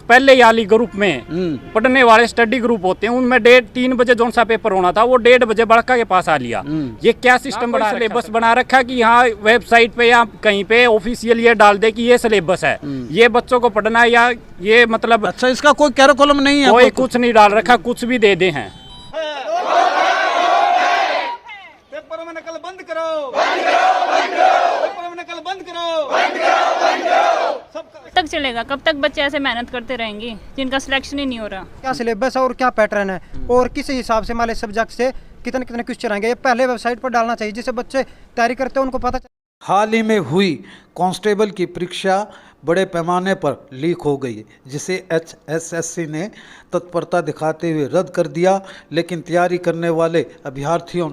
पहले वाली ग्रुप में पढ़ने वाले स्टडी ग्रुप होते हैं, उनमें 3 बजे जो सा पेपर होना था वो 1:30 बजे बड़का के पास आ लिया। ये क्या सिस्टम बना सिलेबस बना रखा कि यहाँ वेबसाइट पे या कहीं पे ऑफिशियल ये डाल दे कि ये सिलेबस है, ये बच्चों को पढ़ना है, या ये मतलब अच्छा इसका कोई कैरिकुलम नहीं है, कोई कुछ नहीं डाल रखा, कुछ भी दे दे हैं। पेपर में नकल बंद करो, पेपर में नकल बंद करो। कब तक चलेगा? कब तक बच्चे ऐसे मेहनत करते रहेंगे जिनका सिलेक्शन ही नहीं हो रहा? क्या सिलेबस है और क्या पैटर्न है और किस हिसाब से हमारे सब्जेक्ट से कितने कितने क्वेश्चन आएंगे, ये पहले वेबसाइट पर डालना चाहिए जिससे बच्चे तैयारी करते हैं उनको पता चले। हाल ही में हुई कांस्टेबल की परीक्षा बड़े पैमाने पर लीक हो गई, जिसे HSSC ने तत्परता दिखाते हुए रद्द कर दिया, लेकिन तैयारी करने वाले अभ्यर्थियों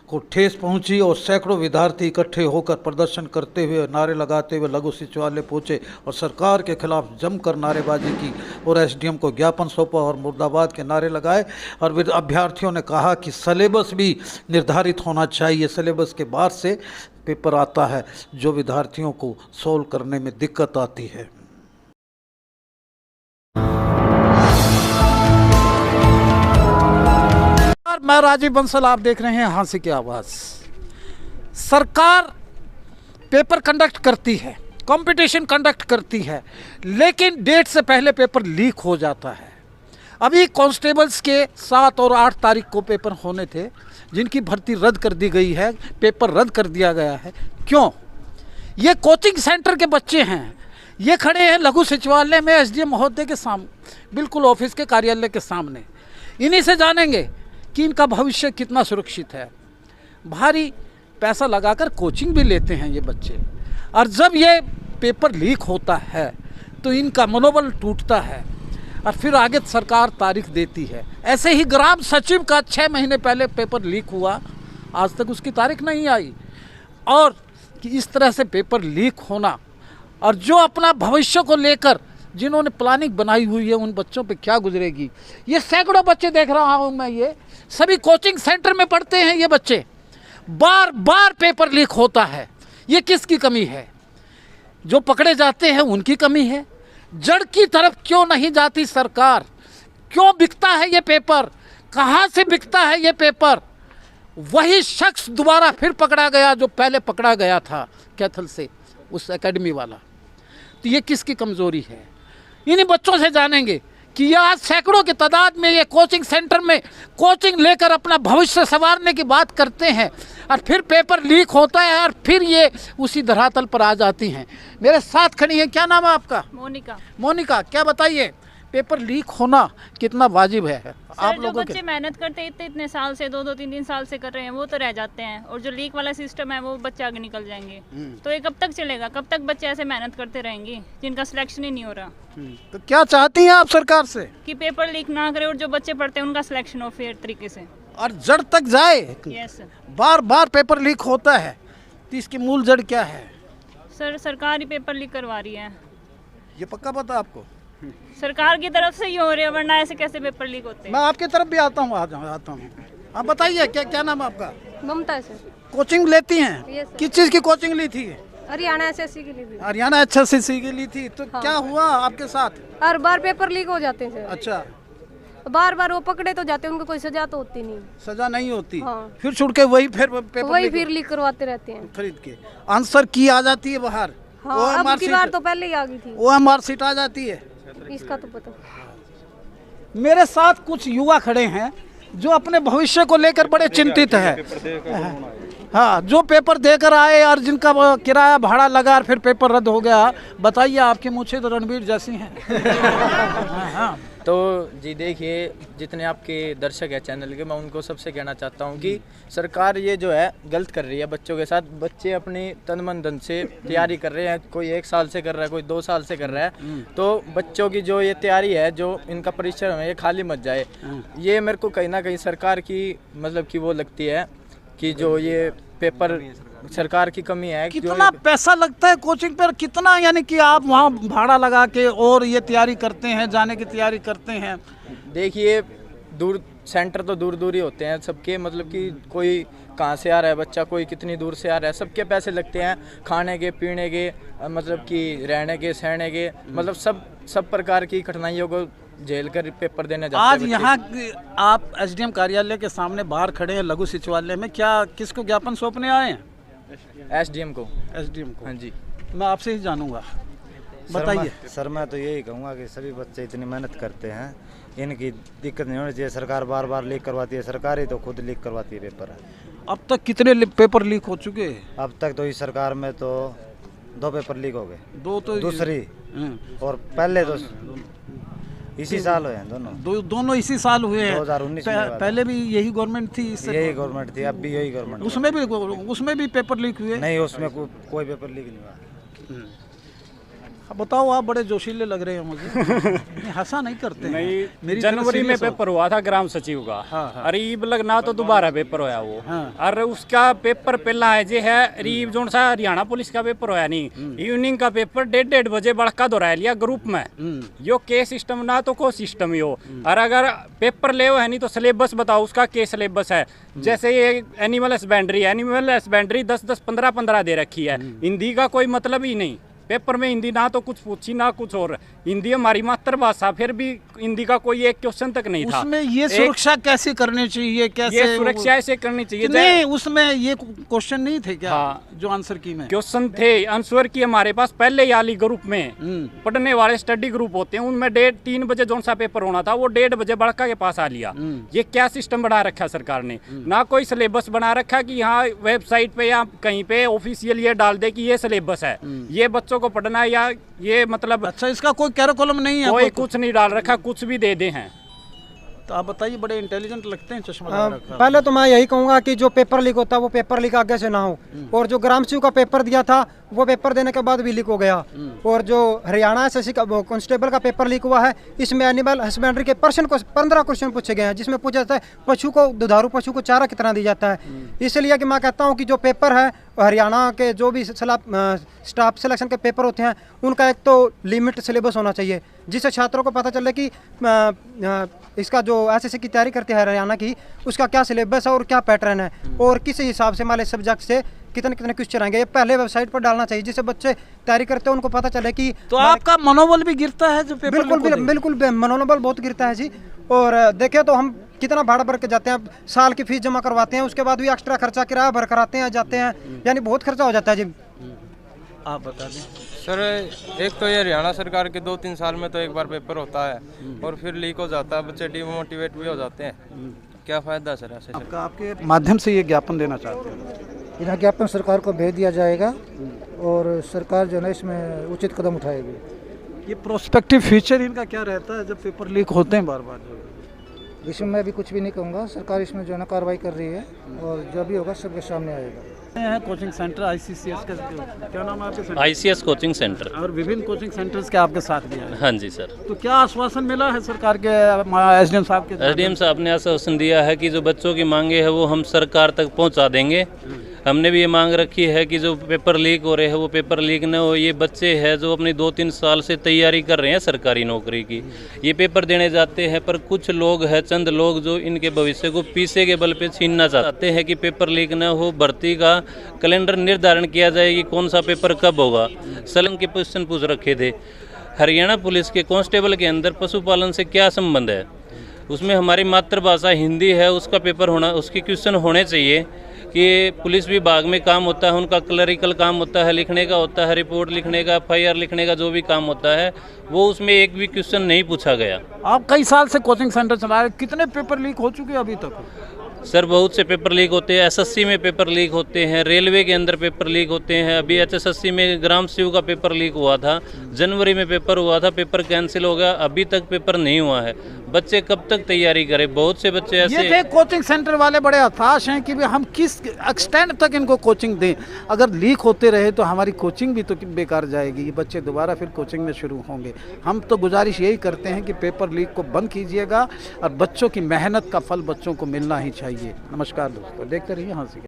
को ठेस पहुंची और सैकड़ों विद्यार्थी इकट्ठे होकर प्रदर्शन करते हुए, नारे लगाते हुए लघु सचिवालय पहुंचे और सरकार के खिलाफ जमकर नारेबाजी की और SDM को ज्ञापन सौंपा और मुर्दाबाद के नारे लगाए। और अभ्यर्थियों ने कहा कि सिलेबस भी निर्धारित होना चाहिए, सिलेबस के बाद से पेपर आता है जो विद्यार्थियों को सोल्व करने में दिक्कत आती है। मैं राजीव बंसल, आप देख रहे हैं हांसी की आवाज़। सरकार पेपर कंडक्ट करती है, कंपटीशन कंडक्ट करती है, लेकिन डेट से पहले पेपर लीक हो जाता है। अभी कांस्टेबल्स के 7 और 8 तारीख को पेपर होने थे, जिनकी भर्ती रद्द कर दी गई है, पेपर रद्द कर दिया गया है। क्यों? ये कोचिंग सेंटर के बच्चे हैं, ये खड़े हैं लघु सचिवालय में SDM महोदय के सामने, बिल्कुल ऑफिस के कार्यालय के सामने। इन्हीं से जानेंगे कि इनका भविष्य कितना सुरक्षित है। भारी पैसा लगाकर कोचिंग भी लेते हैं ये बच्चे, और जब ये पेपर लीक होता है तो इनका मनोबल टूटता है और फिर आगे सरकार तारीख देती है। ऐसे ही ग्राम सचिव का 6 महीने पहले पेपर लीक हुआ, आज तक उसकी तारीख नहीं आई। और कि इस तरह से पेपर लीक होना, और जो अपना भविष्य को लेकर जिन्होंने प्लानिंग बनाई हुई है उन बच्चों पे क्या गुजरेगी। ये सैकड़ों बच्चे देख रहा हूँ मैं, ये सभी कोचिंग सेंटर में पढ़ते हैं ये बच्चे, बार बार पेपर लीक होता है। ये किसकी कमी है? जो पकड़े जाते हैं उनकी कमी है। जड़ की तरफ क्यों नहीं जाती सरकार? क्यों बिकता है ये पेपर? कहाँ से बिकता है ये पेपर? वही शख्स दोबारा फिर पकड़ा गया जो पहले पकड़ा गया था कैथल से, उस एकेडमी वाला। तो ये किसकी कमज़ोरी है? इन्हीं बच्चों से जानेंगे कि ये आज सैकड़ों की तादाद में ये कोचिंग सेंटर में कोचिंग लेकर अपना भविष्य संवारने की बात करते हैं, और फिर पेपर लीक होता है और फिर ये उसी धरातल पर आ जाती हैं। मेरे साथ खड़ी हैं, क्या नाम है आपका? मोनिका। मोनिका, क्या बताइए पेपर लीक होना कितना वाजिब है आप जो लोगों बच्चे के? मेहनत करते इतने साल से, 2-2, 3-3 साल से कर रहे हैं, वो तो रह जाते हैं, और जो लीक वाला सिस्टम है वो बच्चे आगे निकल जाएंगे। तो ये कब तक चलेगा? कब तक बच्चे ऐसे मेहनत करते रहेंगे जिनका सिलेक्शन ही नहीं हो रहा? तो क्या चाहती हैं आप सरकार से? कि पेपर लीक ना करे और जो बच्चे पढ़ते हैं उनका सिलेक्शन हो फेयर तरीके से। और जड़ तक जाए। Yes sir. बार बार पेपर लीक होता है, तो इसकी मूल जड़ क्या है? सर सरकार ही पेपर लीक करवा रही है, ये पक्का पता आपको? सरकार की तरफ से ही हो रही है, वरना ऐसे कैसे पेपर लीक होते हैं? मैं आपकी तरफ भी आता हूँ, आता हूँ। आप बताइए क्या नाम है आपका? ममता सर। कोचिंग लेती हैं? Yes, sir. किस चीज़ की कोचिंग ली थी? हरियाणा SSC के लिए भी। हरियाणा HSC की ली थी, तो हाँ। क्या हुआ आपके साथ? हर बार पेपर लीक हो जाते हैं सर। अच्छा, बार बार वो पकड़े तो जाते हैं, उनको कोई सजा तो होती नहीं। सजा नहीं होती। हाँ। फिर छुड़ के वही फिर पेपर वही लीक फिर लीक करवाते रहते हैं। खरीद के आंसर की आ जाती है बाहर। हाँ, अब की बार तो पहले ही आ गई थी। OMR सीट आ जाती है। इसका तो पता। मेरे साथ कुछ युवा खड़े हैं जो अपने भविष्य को लेकर बड़े चिंतित है। हाँ, जो पेपर देकर आए और जिनका वो किराया भाड़ा लगा और फिर पेपर रद्द हो गया। बताइए, आपकी मूछें तो रणवीर जैसी हैं। हाँ। तो जी देखिए, जितने आपके दर्शक हैं चैनल के, मैं उनको सबसे कहना चाहता हूँ कि सरकार ये जो है गलत कर रही है बच्चों के साथ। बच्चे अपनी तन मन धन से तैयारी कर रहे हैं, कोई 1 साल से कर रहा है, कोई 2 साल से कर रहा है। तो बच्चों की जो ये तैयारी है, जो इनका परिश्रम है, ये खाली मत जाए। ये मेरे को कहीं ना कहीं सरकार की मतलब कि वो लगती है कि जो ये पेपर सरकार की कमी है। कितना पैसा लगता है कोचिंग पर? कितना, यानी कि आप वहाँ भाड़ा लगा के और ये तैयारी करते हैं, जाने की तैयारी करते हैं? देखिए, दूर सेंटर तो दूर दूर ही होते हैं सबके, मतलब कि कोई कहाँ से आ रहा है बच्चा, कोई कितनी दूर से आ रहा है, सबके पैसे लगते हैं खाने के, पीने के, मतलब कि रहने के, सहने के, मतलब सब प्रकार की कठिनाइयों को झेल कर पेपर देने जाते हैं आज बच्चे। यहाँ आप एसडीएम कार्यालय के सामने बाहर खड़े हैं लघु सचिवालय में, क्या किसको ज्ञापन सौंपने आए हैं? एसडीएम को। एसडीएम को। हाँ जी। मैं आपसे ही जानूंगा, बताइए। सर मैं तो यही कहूँगा कि सभी बच्चे इतनी मेहनत करते हैं, इनकी दिक्कत नहीं होनी चाहिए। सरकार बार बार लीक करवाती है, सरकार ही तो खुद लीक करवाती है पेपर। अब तक कितने पेपर लीक हो चुके हैं? अब तक तो इस सरकार में तो 2 पेपर लीक हो गए, 2 तो दूसरी और पहले तो इसी साल हुए हैं दोनों। दोनों इसी साल हुए हैं। 2019 में हुआ था। पहले भी यही गवर्नमेंट थी, इससे यही गवर्नमेंट थी, अब भी यही गवर्नमेंट। उसमें भी पेपर लीक हुए? नहीं, उसमें कोई पेपर लीक नहीं हुआ। अब बताओ, आप बड़े जोशीले लग रहे हो मुझे। नहीं, हंसा नहीं करते हैं। नहीं, मेरी तरह जनवरी में serious हो। पेपर हुआ था ग्राम सचिव का। हाँ। अरीब लगना तो दोबारा पेपर होया वो। हाँ। और उसका पेपर पहला है जे है अरीब जो सा हरियाणा पुलिस का पेपर होया नहीं, इवनिंग का पेपर 1:30 बजे बड़का दोहराया लिया ग्रुप में। यो के सिस्टम ना तो को सिस्टम यो। और अगर पेपर ले है नहीं तो सिलेबस बताओ उसका के सिलेबस है। जैसे ये एनिमल हस्बेंड्री 10-10, 15-15 दे रखी है। हिंदी का कोई मतलब ही नहीं। पेपर में हिंदी ना तो कुछ पूछी ना कुछ और। हिंदी हमारी मातृभाषा, फिर भी हिंदी का कोई एक क्वेश्चन तक नहीं था। उसमें ये सुरक्षा कैसे करनी चाहिए, कैसे ये सुरक्षा ऐसे करनी चाहिए। नहीं, उसमें ये क्वेश्चन नहीं थे क्या? हाँ। जो आंसर की में क्वेश्चन थे, आंसर की हमारे पास पहले ही आली ग्रुप में पढ़ने वाले स्टडी ग्रुप होते हैं, उनमें 3 बजे जो सा पेपर होना था वो 1:30 बजे बड़का के पास आ लिया। ये क्या सिस्टम बना रखा सरकार ने? ना कोई सिलेबस बना रखा कि यहाँ वेबसाइट पे या कहीं पे ऑफिशियल ये डाल दे कि ये सिलेबस है, ये बच्चों को पढ़ना है, या ये मतलब अच्छा, इसका कोई कैरिकुलम नहीं है? कोई कुछ नहीं डाल रखा, कुछ भी दे दे हैं। तो आप बताइए, बड़े इंटेलिजेंट लगते हैं, चश्मा लगा रखा है। पहले तो मैं यही कहूंगा कि जो पेपर लीक होता है वो पेपर लीक आगे से ना हो। और जो ग्राम सचिव का पेपर दिया था वो पेपर देने के बाद भी लीक हो गया। और जो हरियाणा एसएससी का कांस्टेबल का पेपर लीक हुआ है, इसमें एनिमल हस्बेंड्री के 15 क्वेश्चन पूछे गए हैं, जिसमें पूछा जाता है पशु को, दुधारू पशु को चारा कितना दिया जाता है। इसलिए कि मैं कहता हूँ कि जो पेपर है हरियाणा के जो भी स्टाफ सिलेक्शन के पेपर होते हैं उनका एक तो लिमिट सिलेबस होना चाहिए, जिससे छात्रों को पता चले कि इसका जो एसएससी की तैयारी करते हैं हरियाणा की, उसका क्या सिलेबस है और क्या पैटर्न है और किस हिसाब से हमारे सब्जेक्ट से कितने कितने क्वेश्चन आएंगे, ये पहले वेबसाइट पर डालना चाहिए, जिससे बच्चे तैयारी करते हैं उनको पता चले कि तो आपका मनोबल भी गिरता है जो पेपर बिल्कुल मनोबल बहुत गिरता है जी। और देखें तो हम कितना भाड़ा भर के जाते हैं, साल की फीस जमा करवाते हैं, उसके बाद भी एक्स्ट्रा खर्चा किराया भर कराते हैं जाते हैं, यानी बहुत खर्चा हो जाता है जी। आप बता दें सर। एक तो ये हरियाणा सरकार के 2-3 साल में तो एक बार पेपर होता है और फिर लीक हो जाता है, बच्चे डिमोटिवेट भी हो जाते हैं। क्या फ़ायदा सर ऐसे? आपके माध्यम से ये ज्ञापन देना चाहते हैं? यह ज्ञापन सरकार को भेज दिया जाएगा और सरकार जो है इसमें उचित कदम उठाएगी। ये प्रोस्पेक्टिव फ्यूचर इनका क्या रहता है जब पेपर लीक होते हैं बार बार? इसमें मैं भी कुछ भी नहीं कहूँगा, सरकार इसमें जो है ना कार्रवाई कर रही है और जो भी होगा सबके सामने आएगा। कोचिंग सेंटर ICCS का क्या नाम है आपके सेंटर? ICS coaching centre. और विभिन्न कोचिंग सेंटर्स के आपके साथ भी हैं? हाँ जी सर। तो क्या आश्वासन मिला है सरकार के एसडीएम साहब के? एसडीएम साहब ने आश्वासन दिया है कि जो बच्चों की मांगे है वो हम सरकार तक पहुंचा देंगे। हमने भी ये मांग रखी है कि जो पेपर लीक हो रहे हैं वो पेपर लीक न हो। ये बच्चे हैं जो अपनी 2-3 साल से तैयारी कर रहे हैं सरकारी नौकरी की, ये पेपर देने जाते हैं, पर कुछ लोग हैं, चंद लोग जो इनके भविष्य को पीछे के बल पे छीनना चाहते हैं कि पेपर लीक न हो। भर्ती का कैलेंडर निर्धारण किया जाए कि कौन सा पेपर कब होगा। सलन के क्वेश्चन पूछ रखे थे। हरियाणा पुलिस के कांस्टेबल के अंदर पशुपालन से क्या संबंध है? उसमें हमारी मातृभाषा हिंदी है, उसका पेपर होना, उसके क्वेश्चन होने चाहिए कि पुलिस विभाग में काम होता है, उनका क्लरिकल काम होता है, लिखने का होता है, रिपोर्ट लिखने का, FIR लिखने का, जो भी काम होता है वो उसमें एक भी क्वेश्चन नहीं पूछा गया। आप कई साल से कोचिंग सेंटर चला रहे, कितने पेपर लीक हो चुके हैं अभी तक? सर बहुत से पेपर लीक होते हैं, SSC में पेपर लीक होते हैं, रेलवे के अंदर पेपर लीक होते हैं। अभी HSSC में ग्राम सचिव का पेपर लीक हुआ था, जनवरी में पेपर हुआ था, पेपर कैंसिल हो गया, अभी तक पेपर नहीं हुआ है। बच्चे कब तक तैयारी करें? बहुत से बच्चे ऐसे ये कोचिंग सेंटर वाले बड़े हताश हैं कि हम किस एक्सटेंड तक इनको कोचिंग दें। अगर लीक होते रहे तो हमारी कोचिंग भी तो बेकार जाएगी, ये बच्चे दोबारा फिर कोचिंग में शुरू होंगे। हम तो गुजारिश यही करते हैं कि पेपर लीक को बंद कीजिएगा और बच्चों की मेहनत का फल बच्चों को मिलना ही चाहिए। नमस्कार दोस्तों, देखते रहिए हंसी।